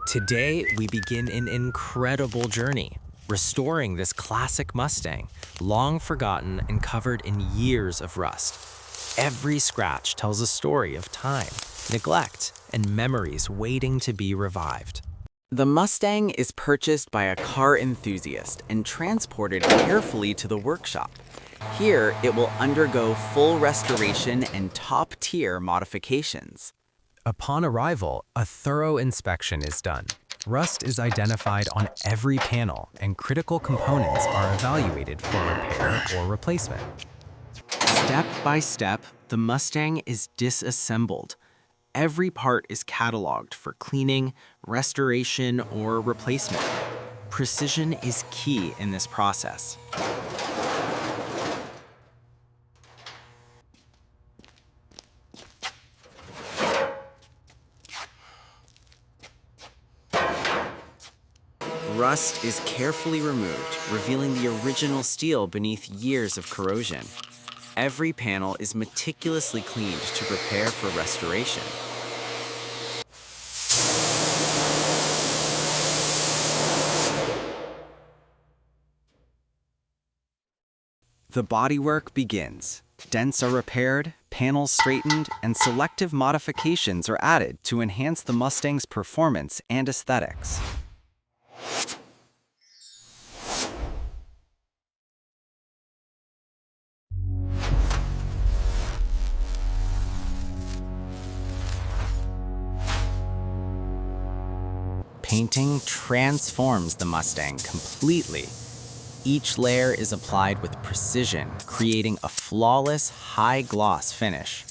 Today, we begin an incredible journey, restoring this classic Mustang, long forgotten and covered in years of rust. Every scratch tells a story of time, neglect, and memories waiting to be revived. The Mustang is purchased by a car enthusiast and transported carefully to the workshop. Here, it will undergo full restoration and top-tier modifications. Upon arrival, a thorough inspection is done. Rust is identified on every panel, and critical components are evaluated for repair or replacement. Step by step, the Mustang is disassembled. Every part is cataloged for cleaning, restoration, or replacement. Precision is key in this process. Rust is carefully removed, revealing the original steel beneath years of corrosion. Every panel is meticulously cleaned to prepare for restoration. The bodywork begins. Dents are repaired, panels straightened, and selective modifications are added to enhance the Mustang's performance and aesthetics. Painting transforms the Mustang completely. Each layer is applied with precision, creating a flawless, high-gloss finish.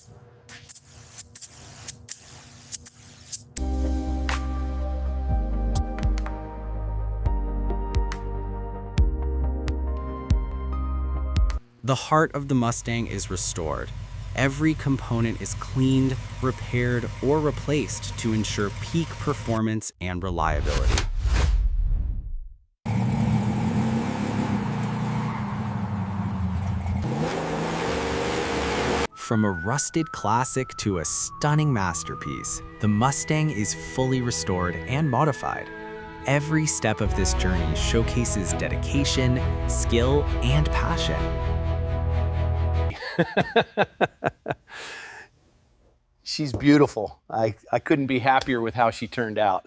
The heart of the Mustang is restored. Every component is cleaned, repaired, or replaced to ensure peak performance and reliability. From a rusted classic to a stunning masterpiece, the Mustang is fully restored and modified. Every step of this journey showcases dedication, skill, and passion. She's beautiful. I couldn't be happier with how she turned out.